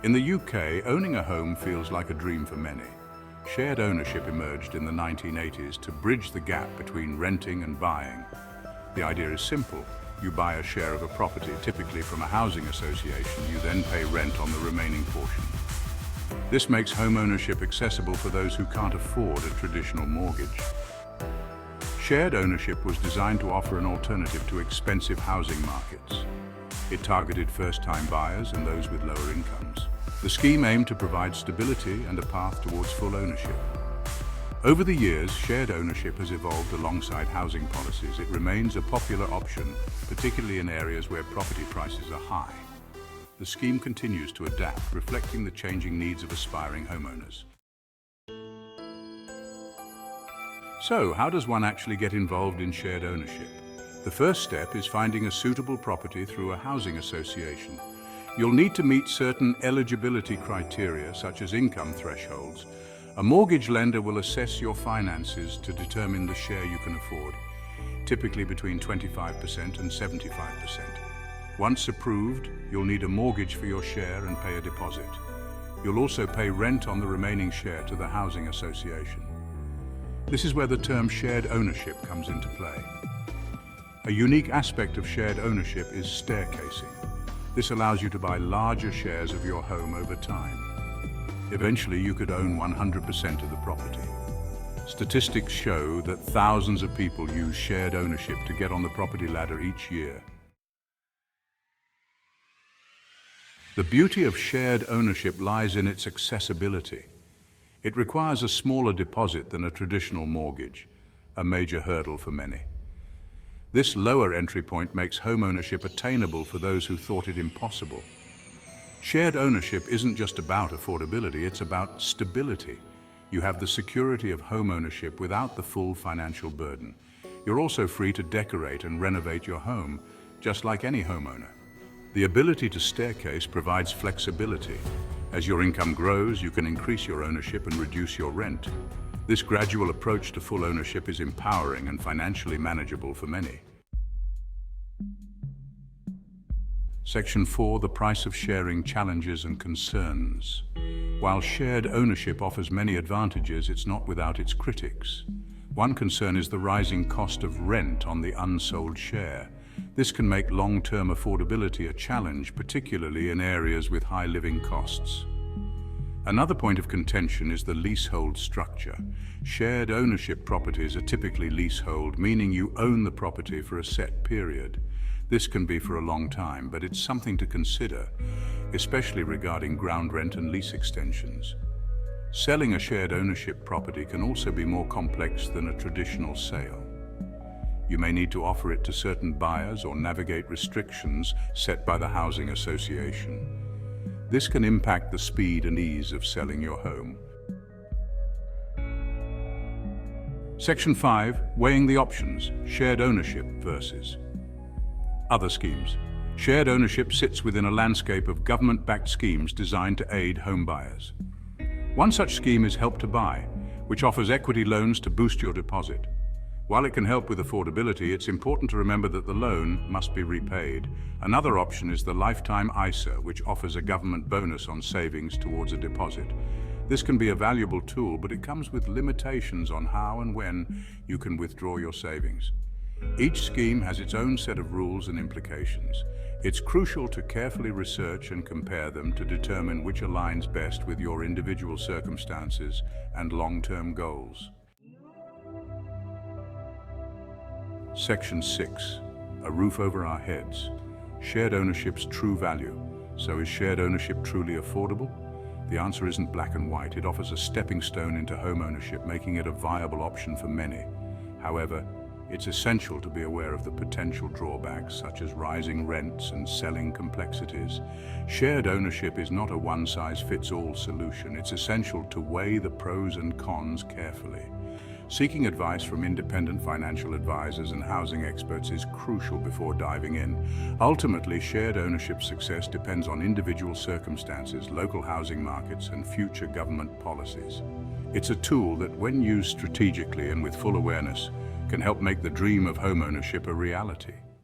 In the UK, owning a home feels like a dream for many. Shared ownership emerged in the 1980s to bridge the gap between renting and buying. The idea is simple. You buy a share of a property, typically from a housing association. You then pay rent on the remaining portion. This makes home ownership accessible for those who can't afford a traditional mortgage. Shared ownership was designed to offer an alternative to expensive housing markets. It targeted first-time buyers and those with lower incomes. The scheme aimed to provide stability and a path towards full ownership. Over the years, shared ownership has evolved alongside housing policies. It remains a popular option, particularly in areas where property prices are high. The scheme continues to adapt, reflecting the changing needs of aspiring homeowners. So, how does one actually get involved in shared ownership? The first step is finding a suitable property through a housing association. You'll need to meet certain eligibility criteria, such as income thresholds. A mortgage lender will assess your finances to determine the share you can afford, typically between 25% and 75%. Once approved, you'll need a mortgage for your share and pay a deposit. You'll also pay rent on the remaining share to the housing association. This is where the term shared ownership comes into play. A unique aspect of shared ownership is staircasing. This allows you to buy larger shares of your home over time. Eventually, you could own 100% of the property. Statistics show that thousands of people use shared ownership to get on the property ladder each year. The beauty of shared ownership lies in its accessibility. It requires a smaller deposit than a traditional mortgage, a major hurdle for many. This lower entry point makes home ownership attainable for those who thought it impossible. Shared ownership isn't just about affordability, it's about stability. You have the security of home ownership without the full financial burden. You're also free to decorate and renovate your home, just like any homeowner. The ability to staircase provides flexibility. As your income grows, you can increase your ownership and reduce your rent. This gradual approach to full ownership is empowering and financially manageable for many. Section 4, the price of sharing, challenges and concerns. While shared ownership offers many advantages, it's not without its critics. One concern is the rising cost of rent on the unsold share. This can make long-term affordability a challenge, particularly in areas with high living costs. Another point of contention is the leasehold structure. Shared ownership properties are typically leasehold, meaning you own the property for a set period. This can be for a long time, but it's something to consider, especially regarding ground rent and lease extensions. Selling a shared ownership property can also be more complex than a traditional sale. You may need to offer it to certain buyers or navigate restrictions set by the housing association. This can impact the speed and ease of selling your home. Section 5, weighing the options, shared ownership versus other schemes. Shared ownership sits within a landscape of government-backed schemes designed to aid home buyers. One such scheme is Help to Buy, which offers equity loans to boost your deposit. While it can help with affordability, it's important to remember that the loan must be repaid. Another option is the Lifetime ISA, which offers a government bonus on savings towards a deposit. This can be a valuable tool, but it comes with limitations on how and when you can withdraw your savings. Each scheme has its own set of rules and implications. It's crucial to carefully research and compare them to determine which aligns best with your individual circumstances and long-term goals. Section 6, a roof over our heads. Shared ownership's true value. So is shared ownership truly affordable? The answer isn't black and white. It offers a stepping stone into home ownership, making it a viable option for many. However, it's essential to be aware of the potential drawbacks, such as rising rents and selling complexities. Shared ownership is not a one-size-fits-all solution. It's essential to weigh the pros and cons carefully. Seeking advice from independent financial advisors and housing experts is crucial before diving in. Ultimately, shared ownership success depends on individual circumstances, local housing markets, and future government policies. It's a tool that, when used strategically and with full awareness, can help make the dream of homeownership a reality.